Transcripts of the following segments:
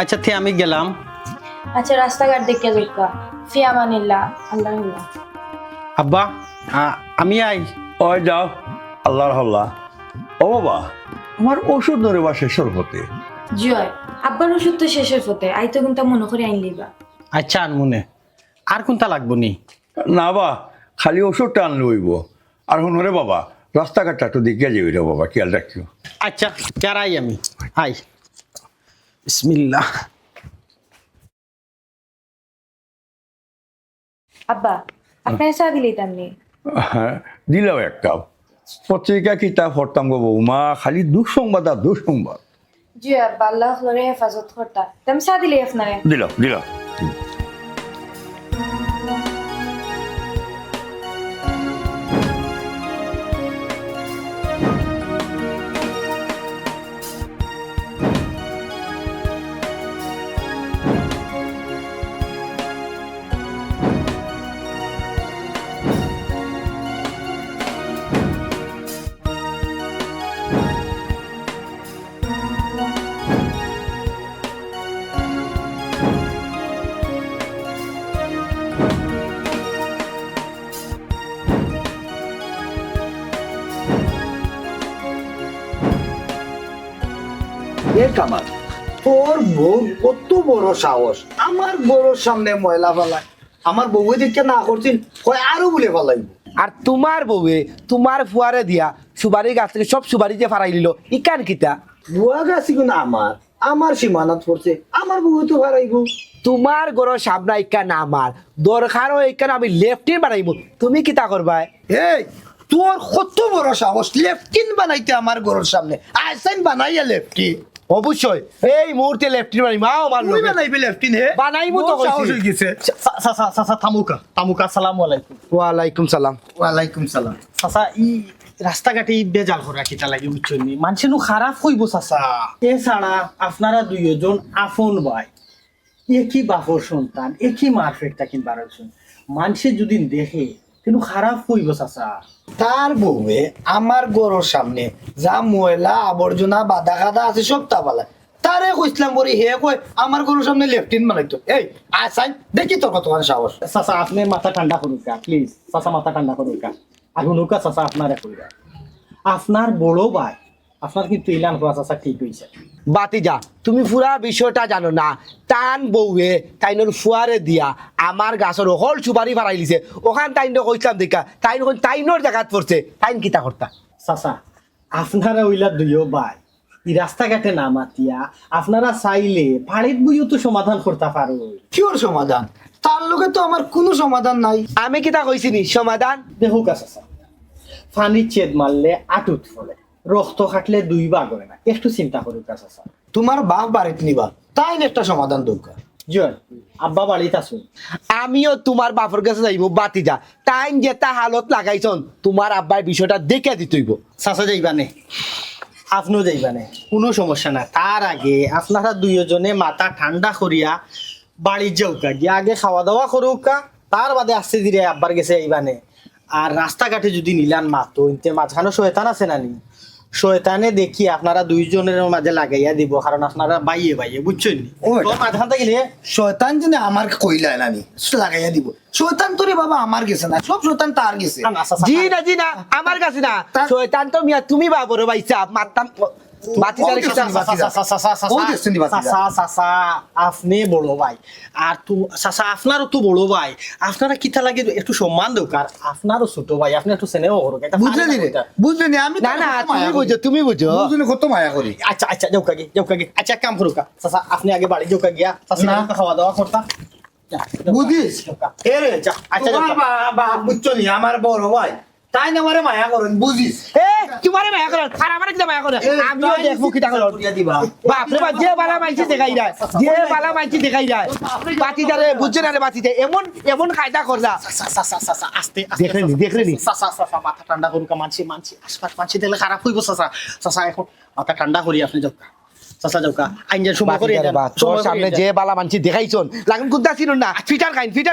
আচ্ছা থে আমি গেলাম। আচ্ছা রাস্তাঘাট দেখে যাইবা। ফিয়ামানিল্লাহ, আল্লাহ। আব্বা আমি আই। ওই যাও, আল্লাহর হাল্লা। ও বাবা, আমার ওষুধ ধরে বা শেষের হতে। জয়, আব্বার ওষুধ তো শেষের পথে, আই তো কিন্তু মনে করে আইন লিবা। আচ্ছা আনমুনে আর কোনটা লাগবো নি? না বা, খালি ওষুধটা আনলে হইব। আর রে বাবা, রাস্তাঘাটটা একটু দেখিয়া যাবি রে বাবা, খেয়াল রাখিও। আচ্ছা চারাই আমি আই। বিসমিল্লাহ। আব্বা, আপনার চা দিলেই তামনি। হ্যাঁ, দিলাও এক কাপ। পত্রিকা কিতাব পড়তাম গো বৌমা, খালি দুঃসংবাদ আর দুঃসংবাদ। জয় আব্বা, আল্লাহ আপনারে হেফাজত করতা। তেম চা দিলেই আপনারে। দিলাম দিলাম। এ কামাল, তোর বউ কত বড় সাহস, আমার বউর সামনে ময়লা ফেলায়। আমার বউ দেখে না করছিল, কয় আরো বলে ফেলাইব। আর তোমার বউয়ে তোমার ফুয়ারে দিয়া সুবারি গাছ থেকে সব সুবারি যে ফারাই দিল ইকান কিতা। বুয়া গাছি কিন্তু আমার সীমানাত পড়ছে, আমার বউ তো হারাইব। তোমার গরো সামনা ইকান আমার দরকার ইকান আমি লেফটিন বানাইব, তুমি কিতা করবা? এই তোর কত বড় সাহস, লেফটিন বানাইতে আমার ঘরের সামনে আইসাইন বানাইয়া লেফটি। অবশ্যই এই মুহূর্তে লেফটিন বানাইব। আমার তুই বানাইবি লেফটিন? হে বানাইবো তো বহুত সাহস হয়ে গেছে। চাচা থামুকা থামুকা, আসসালামু আলাইকুম। ওয়ালাইকুম সালাম। ওয়ালাইকুম সালাম। চাচা ই রাস্তাঘাটে বেজাল করা কিতা লাগে বুঝছেন নি? মানুষের খারাপ হইব চাচা। এছাড়া আপনারা দুইজন আপন ভাই, একই বাপর সন্তান, একই মার ফেরটা কিনবা রাখছেন। মানুষের যদি দেখে কিন্তু খারাপ হইব চাচা। তার বউয়ে আমার ঘরের সামনে যা ময়লা আবর্জনা বাধা খাদা আছে সব তা পালায়। তারে কইছিলাম বলি, হে কই আমার ঘরের সামনে লেফটিন বানাইতো। এই আইসাইন দেখি তোর কত সাহস। চাচা আপনি মাথা ঠান্ডা করুন কা প্লিজ। চাচা মাথা ঠান্ডা করুন কা। আর হুনুকা চাচা আপনারা কইরা আপনার বড় ভাই আপনার কিন্তু ইলান করা চাচা ঠিক হইছে। বাতিজা তুমি পুরা বিষয়টা জানো না। টান বউয়ে তাইনোর ফুয়ারে দিয়া আমার গাছের হল সুপারি ফারাই লিছে। ওখান তাইন কইছিলাম দেখা তাইনোর জায়গাত পড়ছে, তাইন কিতা করতা? চাচা আপনারা ওইলা দুইও ভাই এই রাস্তাঘাটে না মাতিয়া আপনারা চাইলে বাড়ির বইও তো সমাধান করতে পারো। কিওর সমাধান? তার লগে তো আমার কোনো সমাধান নাই। আমি কিতা কইছিনি সমাধান? দেখুক চাচা, পানির চেদ মারলে আটুত ফলে, রক্ত খাটলে দুই ভাগ হয় না। একটু চিন্তা করুক চাচা। তোমার বাপ বাড়িতে নিবা, তাই একটা সমাধান দরকার। জয় আব্বা বাড়িতে আসুন। আমিও তোমার বাপর কাছে যাইব বাতিজা। টাইম যেটা হালত লাগাইছন তোমার আব্বার বিষয়টা দেখে দিতইব। চাচা যাইবানে, আপনিও যাইবানে, কোনো সমস্যা না। তার আগে আপনারা দুইজনে মাথা ঠান্ডা করিয়া বাড়ির যাউকা, গিয়ে আগে খাওয়া দাওয়া করুকা, তার বাদে আসতে ধীরে আব্বার গেছে আইবানে। আর রাস্তাঘাটে যদি নিলান মাতো ইনতে মাঝখানে শয়তান আছে না নি, শয়তানে দেখি আপনারা দুইজনের মাঝে লাগাইয়া দিব, কারণ আপনারা বাইয়ে বাইয়ে বুঝছেন নি? তো মাঝখান থেকে নিয়ে শয়তান যদি আমার কইলা নানি লাগাইয়া দিব। শয়তান তোরে বাবা আমার গেছে না, সব শয়তান তার গেছে। জি না আমার কাছে না। শয়তান তো মিয়া তুমি বাবর বাইসা মারতাম বাতিজারে কিতা। আপনি বড় ভাই আর চাচা আপনারও তো বড় ভাই, আপনারা কিতা লাগে একটু সম্মান দরকার। আপনারও ছোট ভাই, আপনি একটু স্নেহ করো। বুঝলেনি রে, বুঝলেনি? আমি না না তুমি বুঝো বুঝলেনি কত মায়া করি। আচ্ছা আচ্ছা যাউকা গে। আচ্ছা এক কাম করুকা চাচা, আপনি আগে বাড়ি যাউকা গিয়া চাচা খাওয়া দাওয়া করতা। বুঝিস এ রে, আচ্ছা বুঝছো নি আমার বড় ভাই, তাই না আমারে মায়া করেন, বুঝিস? এ তোমারে মায়া করে আর আমারে কিতা মায়া করে? আমিও দেখবো কিতা করো। বাপ রে বাপ, যে বালা মাইছি দেখাই যায়, যে বালা মাইছি দেখাই যায়। বাতিজারে বুঝছে না রে বাতিজা, এমন এমন কায়দা করলা। আস্তে দেখলেনি চাচা মাথা ঠান্ডা করুকা। মানছি আশপাশ মানছি দেখলে খারাপ হইব চাচা এখন মাথা ঠান্ডা করি আপনি যাউকা। চাচা যাউকা আইনজার সময় করে তোর সামনে যে বালা মানছি দেখাইছন লাগুন কুন্তা চিনুন না। ফিটার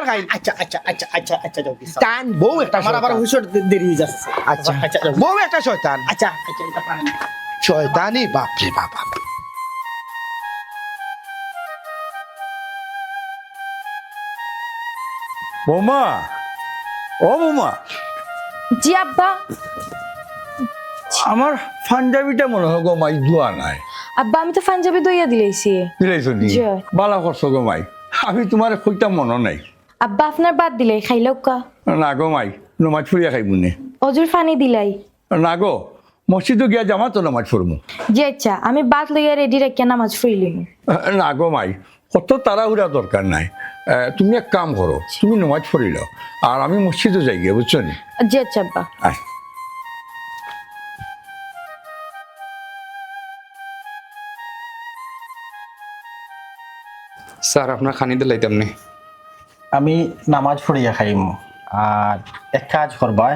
খাইন। আচ্ছা যাউকি। টান বউ একটা আমার আবার হুইসর দেরি হয়ে যাচ্ছে। আচ্ছা যাও। বউ একটা শয়তান। আচ্ছা এটা পারেন। শয়তানি বাপ রে বাপ। বৌমা, ও বৌমা, জি আব্বা। আমার পাঞ্জাবিটা মনে হয় গো মাই ধোয়া নাই। আব্বা আমি তো পাঞ্জাবি দইয়া দিলাইছি। দিলাইছো নি? জি। বালা করছো গো মাই, আমি তোমার কইতাম মনে নাই। আব্বা আপনার বাদ দিলাই খাইলাও কা। না গো মাই, নমাজ ফুরিয়া খাইব নে। অজুর পানি দিলাই। না গো, মসজিদে গিয়া জামা তো নামাজ পড়মু। জি আচ্ছা আমি বাদ লইয়া রেডি রাখিয়া নামাজ পড়িলিম। না গো মাই, কত তাড়াহুড়া দরকার নাই। তুমি এক কাম করো, তুমি নামাজ পড়িল আর আমি মসজিদে যাই গিয়ে, বুঝছো নি? জি আচ্ছা আব্বা। আয়। স্যার আপনার খানি দিলাইতাম নি। আমি নামাজ পড়িয়া খাইম। আর এক কাজ করবা,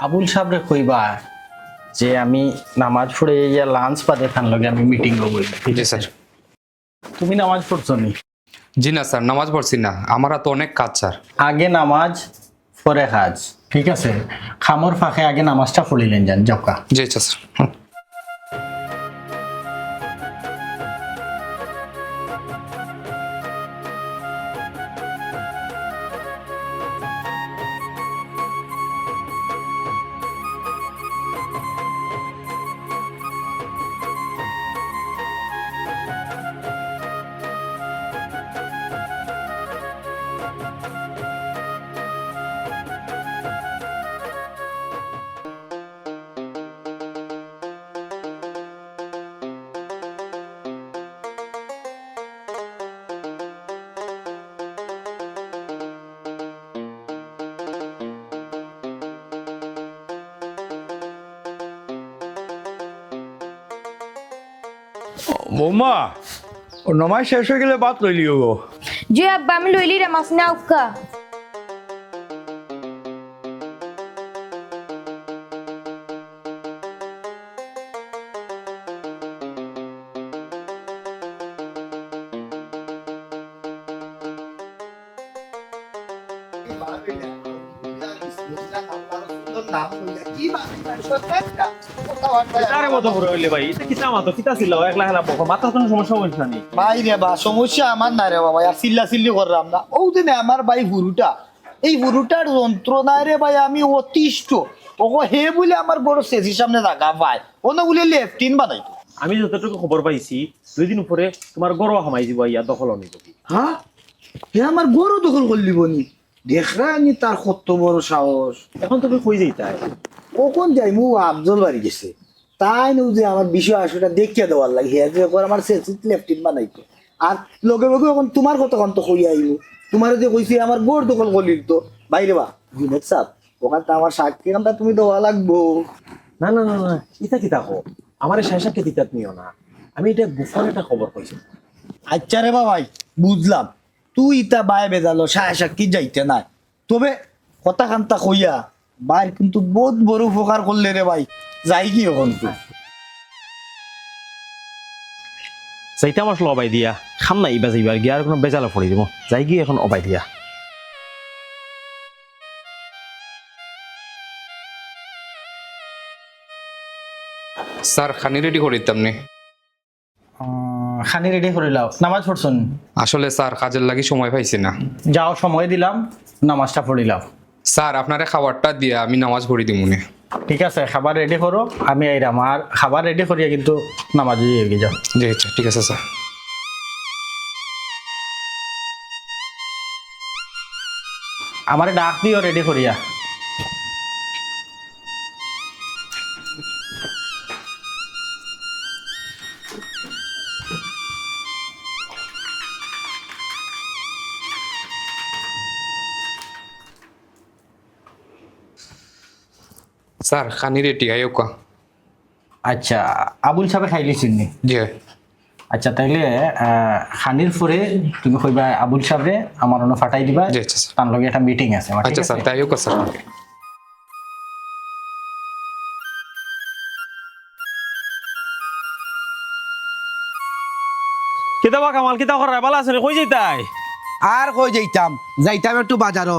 আবুল সাহেবরে কইবা যে আমি নামাজ পড়ে ইয়া লাঞ্চ বাদে খান লগে আমি মিটিং করব। জি স্যার। তুমি নামাজ পড়ছো নি? জি না স্যার, নামাজ পড়ছি না, আমার তো অনেক কাজ স্যার। আগে নামাজ পরে কাজ, ঠিক আছে? খামর ফাঁকে আগে নামাজটা পড়িলেন যান জকা। জি আচ্ছা স্যার। হুম। বৌমা, ও নমাজ শেষ হয়ে গেলে বাদ লইলিও গো। জি আব্বা আমি লইলি রে মাছ নাও কা। তারে মতো করে হইলে ভাই এটা কিতা মাতো কিতা ছিল একলা হেলা বকো মাথা কোনো সমস্যা হইছে না নি ভাই রে বা সমস্যা আমার না রে বাবা, আর চিল্লা চিল্লি করলাম না। ও দিনে আমার ভাই হুরুটা, এই হুরুটার যন্ত্রণায় রে ভাই আমি অতিষ্ঠ। ওকে হে বলে আমার বড় শেষির সামনে রাখা ভাই, অন্য বলে লেফটিন বানাইতো। আমি যতটুকু খবর পাইছি 2 দিন উপরে তোমার গরো হামাই দিব ইয়া দখল নিব হ্যাঁ, হে আমার গরু দখল করলি বনি, দেখরা নি তার কত বড় সাহস। এখন তুমি কই যাইতাই কখন যাই মু আফজল বাড়ি গেছে, তাই নু যে আমার বিষয় আসলে দেখিয়ে দেওয়ার লাগে হে যে করে আমার শেষিত লেফটিন বানাইতো। আর লগে লগে এখন তোমার কথা কন্ত কই আইব, তোমার যে কইছি আমার গরু দখল করলি তো বাইরে বা জিনেক সাপ, ওখান তো আমার সাক্ষী কামটা তুমি দেওয়া লাগবো। না না না না ইতা কিতা কো আমারে শেষাকে দিতাত নিও না, আমি এটা গোপন একটা খবর পাইছি। আচ্ছা রে বাবাই, বুঝলাম তুই ইতা বায় বেজালো সাক্ষী যাইতে নাই, তবে কথা খান্তা কইয়া বাইর কিন্তু বহুত বড় উপকার করলে রে ভাই। যাই কি এখন তুই যাইতে আমার অবাই দিয়া খাম না ইবা যাইবার গিয়া আর কোনো বেজালা পড়ি দিব, যাই গিয়ে এখন অবাই দিয়া। স্যার খানি রেডি করিতাম নি। খানি রেডি করে লাও, নামাজ পড়ছুন? আসলে স্যার কাজের লাগি সময় পাইছি না। যাও সময় দিলাম, নামাজটা পড়িলাম। স্যার আপনারে খাবারটা দিয়া আমি নামাজ পড়ি দিমুনে। ঠিক আছে, খাবার রেডি করো, আমি আইরাম। আর খাবার রেডি করিয়া কিন্তু নামাজ এগিয়ে যাও। জি আচ্ছা ঠিক আছে স্যার। আমারে ডাক দিও রেডি করিয়া। স্যার খানি রেডি আইও কা। আচ্ছা, আবুল সাহেব খাইলিছেন নি? জি। আচ্ছা তাইলে খানির পরে তুমি কইবা আবুল সাহেবরে আমার অন্য ফাটাই দিবা, জি, আচ্ছা, স্যার। তার লগে একটা মিটিং আছে আমার, ঠিক আচ্ছা আছে? স্যার তাইও কা স্যার। কিতা বা কামাল কিতা করার বালা আছে রে, কই যাইতাই? আর কই যাইতাম যাইতাম একটু বাজারও।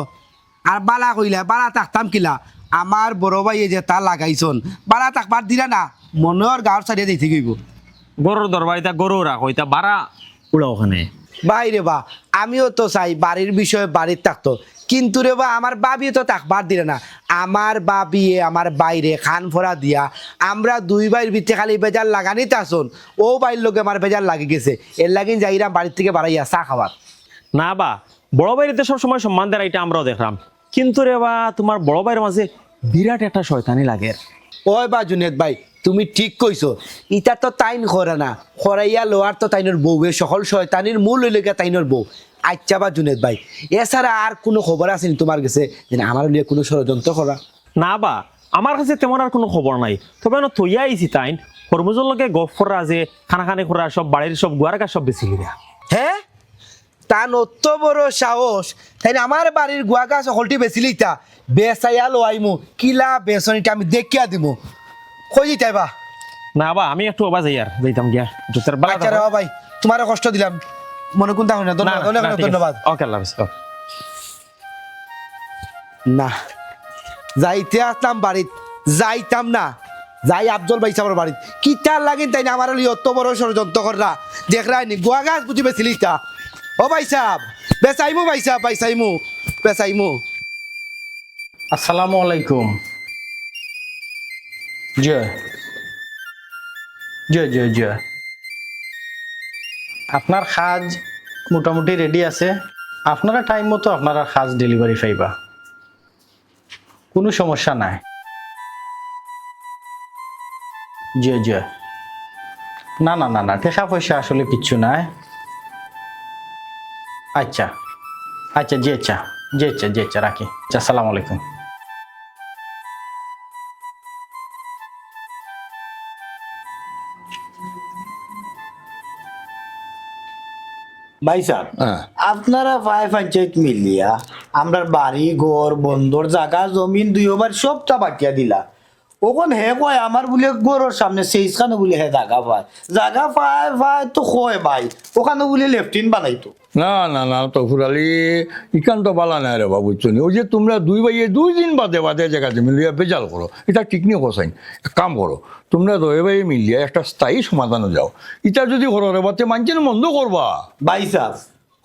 আর বালা কইলা বালা থাকতাম কিলা, আমার বড় ভাই যে তা লাগাইছন বালা থাকবার দিলা না, মনের গাঁর সারিয়ে দিতে গইব। গরুর দরবারিতা গরু রাখো, ইতা বাড়া উড়া ওখানে। ভাই রে বা আমিও তো চাই বাড়ির বিষয়ে বাড়ির থাকতো, কিন্তু রে বা আমার বাবিও তো থাকবার দিলে না। আমার বাবিয়ে আমার বাইরে খান ফোড়া দিয়া আমরা দুই ভাইয়ের ভিতরে খালি বেজার লাগানিতে আসুন, ও বাইর লোকে আমার বেজার লাগি গেছে, এর লাগিন যাইরাম বাড়ির থেকে বাড়াইয়া চা খাবার। না বা বড় ভাইয়ের সব সময় সম্মান দেয় এটা আমরাও দেখলাম, কিন্তু রে বা তোমার বড় ভাইয়ের মাঝে বিরাট একটা শয়তানি লাগে। ওই বা জুনেদ ভাই তুমি ঠিক কইছো, ইটা তো তাইন করে না, খরাইয়া লোয়ার তো তাইনোর বউ, এ সকল শয়তানির মূল হইলে তাইনোর বউ। আচ্ছা বা জুনেদ ভাই, এছাড়া আর কোনো খবর আছে নি তোমার কাছে যে আমার লিয়ে কোনো ষড়যন্ত্র করা? না বা আমার কাছে তেমন আর কোনো খবর নাই, তবে না থইয়া আইছি তাইন হরমুজর লগে গপ করা যে খানাখানি করা সব বাড়ির সব গুয়ার সব বেশি লিয়া। হ্যাঁ তা অত বড় সাহস, তাই না? আমার বাড়ির গুয়া গাছ সকলটি বেশি লিতা বেসাইয়া লোয়াইমু, কিলা বেসনিটা আমি দেখিয়া দিমু, কই দিতাই বা? না বা আমি একটু অবাজ আর যাইতাম গিয়া জুতের বালা। আচ্ছা রে ভাই তোমারও কষ্ট দিলাম, মনে কোনটা হয় না, ধন্যবাদ অনেক অনেক ধন্যবাদ। ওকে আল্লাহ হাফেজ। না যাইতে আসলাম বাড়িত, যাইতাম না, যাই আফজল ভাই সাহেবের বাড়িত, কিতার লাগিন তাই না আমার অত বড় ষড়যন্ত্র কররা দেখরা নি গুয়া গাছ বুঝি বেছিলিতা। ও ভাই সাহেব বেসাইমু, ভাই সাহেব বেসাইমু বেসাইমু। আসসালামু আলাইকুম। জয় জয় জয় জয়। আপনার কাজ মোটামুটি রেডি আছে, আপনারা টাইম মতো আপনারা কাজ ডেলিভারি পাইবা, কোনো সমস্যা নাই। জয় জয়। না না না না টাকা পয়সা আসলে কিচ্ছু নাই। আচ্ছা আচ্ছা জি আচ্ছা জি আচ্ছা জি আচ্ছা রাখি। আচ্ছা আসসালামু আলাইকুম। ভাই সাহেব হ্যাঁ আপনারা পায় পঞ্চায়েত মিলিয়া আমরা বাড়ি ঘর বন্দর জায়গা জমিন দুইবার সবটা বাকিয়া দিলা, ওখান হে কয় আমার বলে ঘরের সামনে সেইখানে বলে হে জায়গা পায় তো কয় ভাই ওখানে বলে লেফটিন বানাইতো। না না না তো ফুরালি ইকান তো বালা নাই রে বাবু চুনি, ওই যে তোমরা দুই ভাইয়ে 2 দিন বাদে বাদে জায়গাতে মিলিয়া বেজাল করো, এটা ঠিক নিয়ে কোসাইন। এক কাম করো, তোমরা দুই ভাই মিলিয়া একটা স্থায়ী সমাধানে যাও, এটা যদি করো রে বাতে মানছেন বন্ধ করবা। ভাই সাহেব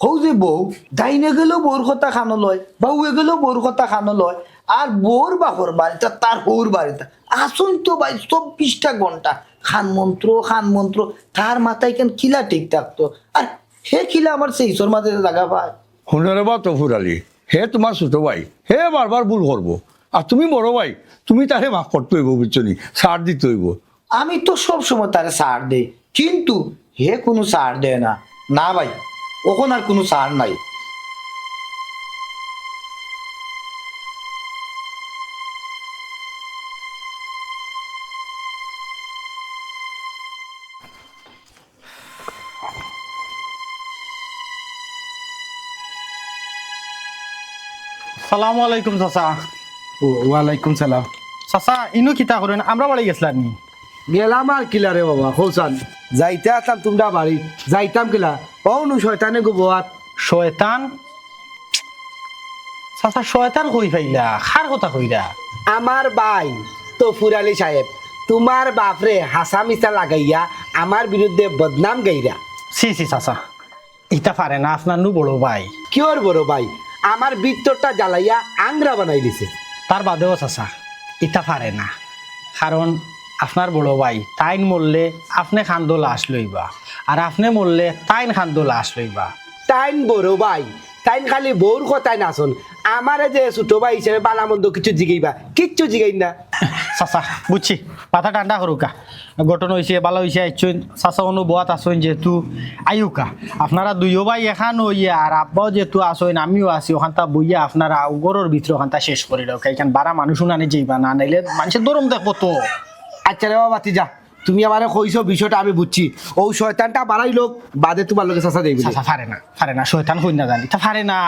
হৌ যে বউ ডাইনে গেলেও বউর কথা খানো লয়, বউয়ে গেলেও বউর কথা খানো লয়, আর বউর বাপর বাড়িটা তার হৌর বাড়িটা আসুন তো ভাই 24টা ঘন্টা খান মন্ত্র তার মাথায় কেন খিলা ঠিক থাকতো, আর হে খিলা আমার সেইসর মাঝে জায়গা পায়। শুনে রে বা তো ফুরালি, হে তোমার ছোট ভাই, হে বারবার ভুল করবো, আর তুমি বড় ভাই, তুমি তারে মাফ করতে হইব বুঝছনি, ছাড় দিতে হইব। আমি তো সব সময় তারে ছাড় দেই, কিন্তু হে কোনো ছাড় দেয় না। না ভাই ওখন আর কোনো ছাড় নাই। সালামু আলাইকুম চাচা। ওয়ালাইকুম সালাম। চাচা ইনু কিতা করেন, আমরা বাড়ি গেছিলাম নি? গেলাম আর কিলা রে বাবা খোসান, যাইতে আসলাম তোমরা বাড়ি, যাইতাম কিলা অনু শয়তানে গোবাত। শয়তান? চাচা শয়তান কই পাইলা, খার কথা কইরা? আমার ভাই তো ফুরালি সাহেব তোমার বাপরে হাসা মিশা লাগাইয়া আমার বিরুদ্ধে বদনাম গাইরা। সি সি চাচা ইটা পারে না, আপনার নু বড় ভাই। কিওর বড় ভাই আমার ভিতরটা জ্বালাইয়া আংরা বানাই দিছে। তার বাদেও চাচা ইটা পারে না, কারণ আপনার বড় ভাই তাইন মরলে আপনি খান্দো লাশ লইবা, আর আপনি মরলে তাইন খান্দো লাশ লইবা। তাইন বড় ভাই তাইন খালি বউর কথাই নাচন, আমারে যে ছোট ভাই হিসেবে বালামন্দ কিছু জিগাইবা, কিচ্ছু জিগাই না। চাচা বুঝছি, মাথা ঠান্ডা করুকা, ঘটনা হয়েছে ভালো হয়েছে আইসন চাচা অনু বোয়াত আসইন যেহেতু আইউকা, আপনারা দুইও ভাই এখান হইয়া আর আব্বাও যেহেতু আসইন আমিও আছি, ওখানটা বইয়া আপনারা গরুর ভিতরে ওখানটা শেষ করে দাও, এখান বারা মানুষ নানি যাইবা, না নাইলে মানুষের দরম দেখবো তো। আচ্ছা রে বাবা যা, তুমি আমারে কইছো বিষয়টা আমি বুঝছি, ও শয়তানটা বাড়াই লোক বাদে তোমার লোকে চাচা দেই চাচা পারে না শয়তান হই না জানি তা পারে না।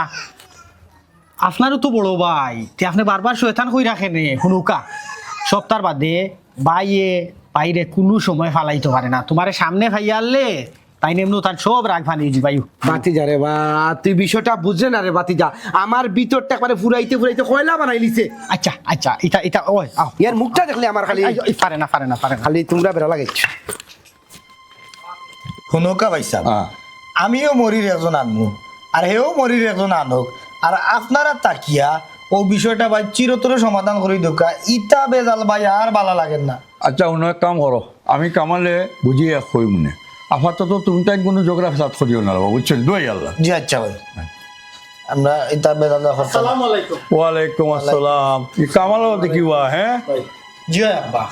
আপনারও তো বড় ভাই, তে আপনি বারবার শয়তান হই রাখেনে হুনুকা, সপ্তাহ বাদে বাইয়ে বাইরে কোনো সময় ফালাইতে পারে না, তোমার সামনে ভাইয়া আনলে তাই নেমনো তার সব রাগ ভানিয়ে যাবাই। বাতিজা রে বা তুই বিষয়টা বুঝলে না রে বাতিজা, আমার ভিতরটা একবারে ফুরাইতে ফুরাইতে কয়লা বানাই লিছে। আচ্ছা আচ্ছা এটা ওই আও ইয়ার মুখটা দেখলে আমার খালি পারে না খালি তোমরা বেড়া লাগাইছ। শুনোকা ভাই সাহেব হ্যাঁ আমিও মরির একজন আনমু আর হেও মরির একজন আনক আর আপনারা তাকিয়া ও বিষয়টা ভাই চিরতরে সমাধান করে দোকা ইটা বেজাল ভাই আর ভালো লাগেন না। আচ্ছা অন্য এক কাম করো, আমি কামালে বুঝিয়ে এক কই মনে আপাতত তুমি তাই কোনো জোগ্রাফি সাত করিও না বাবা, বুঝছেন? দোয়াই আল্লাহ। জি আচ্ছা ভাই, আমরা ইটা বেজাল আসসালামু আলাইকুম। ওয়ালাইকুম আসসালাম। ই কামালো দেখিবা হ্যাঁ? জি আব্বা,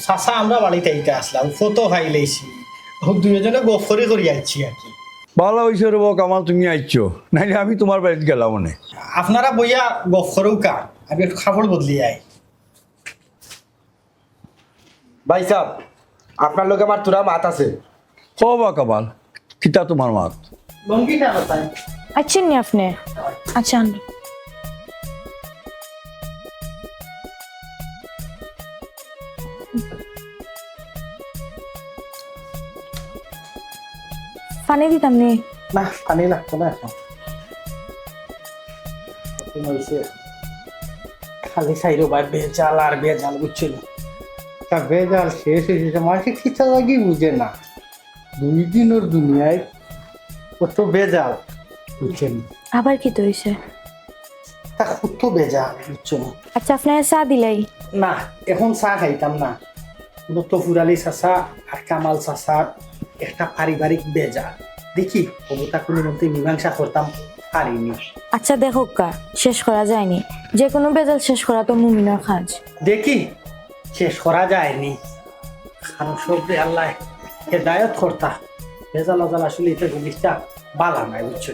চাচা আমরা বাড়িতে এইটা আসলাম, ফটো খাই লাইছি, দুজনে গফরি করি আইছি আর কি। ভালো হয়েছে রে বাবা কামাল, তুমি আইছো, নাইলে আমি তোমার বাড়িতে গেলাম মনে। আপনারা বইয়া গফ করেও কা, আমি একটু খাবার বদলি আই। ভাই সাহেব, আপনার লোক আমার তোরা মাত আছে। ও বা কামাল, কিতা তোমার মাত? লঙ্গিটা বাতাই। আচ্ছা নি আপনি? আচ্ছা আন। পানি দিতাম নি? না পানি লাগতো না এখন। তুমি হইছে খালি সাইরো ভাই বেজাল আর বেজাল, বুঝছিল? তা বেজাল শেষ হয়েছে, মাসে খিচা লাগি বুঝে না। 2 দিনের দুনিয়ায় কত বেজাল, বুঝছেন? আবার কি তো হইছে? তা কত বেজাল, বুঝছো? আচ্ছা আপনার চা দিলাই? না এখন চা খাইতাম না। দত্ত ফুরালি চাচা আর কামাল চাচার একটা পারিবারিক বেজাল, দেখি কবতা কোনো মধ্যে মীমাংসা করতাম পারিনি। আচ্ছা দেখো কা, শেষ করা যায়নি, যে কোনো বেজাল শেষ করা তো মুমিনের কাজ। দেখি শেষ করা যায়নি, কারণ সবরে আল্লাহ হেদায়ত করতা। বেজাল আজাল আসলে এটা জিনিসটা বালা নাই, বুঝছো?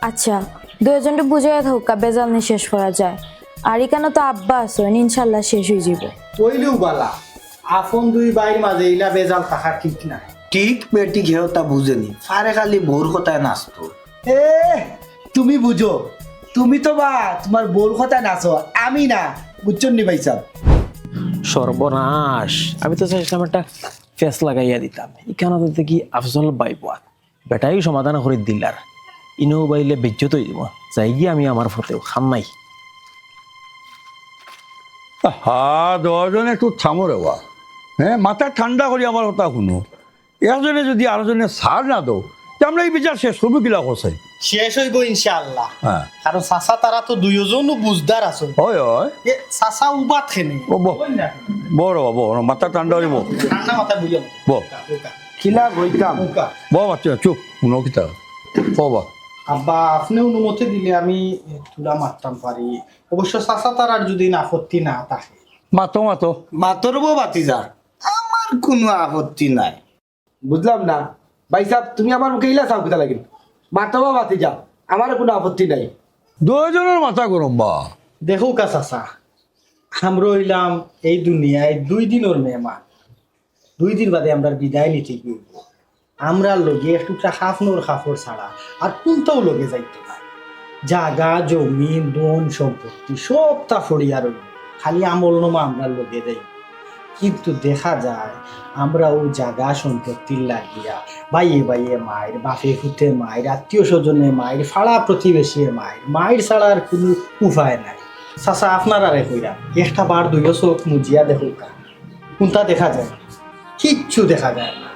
আচ্ছা দুজনটা বুঝাই থাকুক কা, বেজাল নিয়ে শেষ করা যায়। আর এখানে তো আব্বা আছে, ইনশাল্লাহ শেষ হয়ে যাবে। কইলেও বালা, আপন 2 ভাইয়ের মাঝে ইলা বেজাল থাকা ঠিক না। ঠিক বেটি ঘেও তা বুঝেনি, ফারে খালি বউর কথায় নাচতো। এ তুমি বুঝো, তুমি তো বা তোমার বোর কথা নাচো, আমি না, বুঝছেন নি ভাই সাহেব? সর্বনাশ, আমি তো চাইছিলাম একটা ফেস লাগাইয়া দিতাম, এখানে তো দেখি আফজল বাইবা বেটাই সমাধান করে দিলার, ইনেও বাইলে বেজ্জত হয়ে যাব। যাই গিয়ে আমি আমার ফতেও খাম নাই। হা 10 জন একটু থামো রে বা, হ্যাঁ মাথা ঠান্ডা করি আমার কথা শুনো। একজনে যদি আরেকজনে সার না দো, তা আমরা এই বিচার শেষ করবো কিলা কোসাই? শেষ হইব ইনশাআল্লাহ। হ্যাঁ কারণ চাচা তারা তো 2জনও বুঝদার আছে। হয় হয়, এ চাচা উবাত খেনে ও বড় বড় মাথা ঠান্ডা করি বো ঠান্ডা মাথা বুঝিয়া বো কিলা গইতাম? বো বাচ্চা চুপ, শুনো কিতা বা। আব্বা আপনি অনুমতি দিলে আমি তুলা মারতাম পারি, অবশ্য চাচা তারার যদি আপত্তি না থাকে। মাতো মাতো মাতর বউ বাতিজার, আমার কোনো আপত্তি নাই। বুঝলাম না ভাই সাহেব, তুমি আমার মুখে ইলা চাও কোথা লাগিল? মাতাবা বাতি যাও, আমার কোনো আপত্তি নাই। 2 জনের মাথা গরম বা। দেখো কা চাচা, আমরা হইলাম এই দুনিয়ায় 2 দিনের মেহমান। 2 দিন বাদে আমরা বিদায় নিতে গিয়ে আমরা লগে একটুটা খাফনোর খাফর ছাড়া আর কোনটাও লগে যাইতো না। জাগা জমি দন সম্পত্তি সব তা ফড়িয়া রইল, খালি আমল নামা আমরা লগে যাই। কিন্তু দেখা যায় আমরা ও জাগা সম্পত্তির লাগিয়া বাইয়ে বাইয়ে মায়ের, বাপে ফুটে মায়ের, আত্মীয় স্বজনে মায়ের, ফাড়া প্রতিবেশীর মায়ের ছাড়া আর কোনো উপায় নাই। চাচা আপনারা রে কইরা একটা বার 2 চোখ মুজিয়া দেখো কা, কোনটা দেখা যায়? কিচ্ছু দেখা যায় না,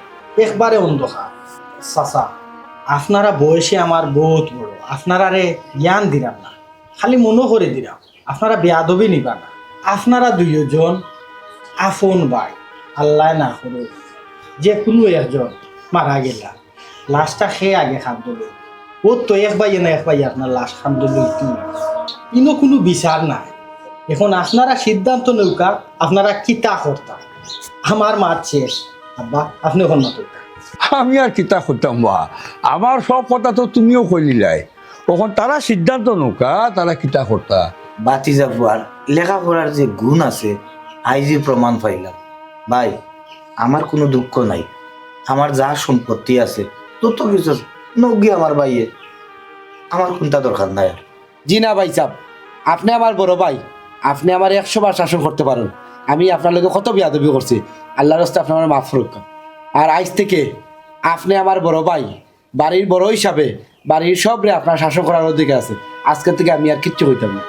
একবারে অন্ধকার। চাচা আপনারা বয়সে আমার বহুত বড়, আপনারা রে জ্ঞান দিলাম না, খালি মনে করে দিলাম, আপনারা বেয়াদবি নিবা না। আপনারা 2 জন আপন ভাই, আল্লাহ না করুক যে কোনো একজন মারা গেলা, লাশটা খেয়ে আগে খাদ্য লই। ও তো এক ভাইয়ে না এক ভাই আপনার লাশ খাদ্য লইতে ইনো কোনো বিচার নাই। এখন আপনারা সিদ্ধান্ত নৌকা, আপনারা কিতা করতা। আমার মাছ শেষ, আব্বা আপনি এখন না করতা। আমি আর কিতা করতাম বা, আমার সব কথা তো তুমিও কইলিলাই। তখন তারা সিদ্ধান্ত নৌকা, তারা কিতা করতা। বাতিজা বুয়ার লেখাপড়ার যে গুণ আছে আইজি প্রমাণ পাইলাম। ভাই আমার কোনো দুঃখ নাই, আমার যা সম্পত্তি আছে তত কিছু নগি আমার ভাইয়ে, আমার কোনটা দরকার নাই। জি না ভাই সাহেব, আপনি আমার বড় ভাই, আপনি আমার 100 বার শাসন করতে পারেন। আমি আপনার লোকে কত বিয়াদবি করছি, আল্লাহর রাস্তায় আপনি আমার মাফ করুন। আর আজ থেকে আপনি আমার বড় ভাই, বাড়ির বড় হিসাবে বাড়ির সবরে আপনার শাসন করার অধিকার আছে। আজকের থেকে আমি আর কিচ্ছু হইতাম না।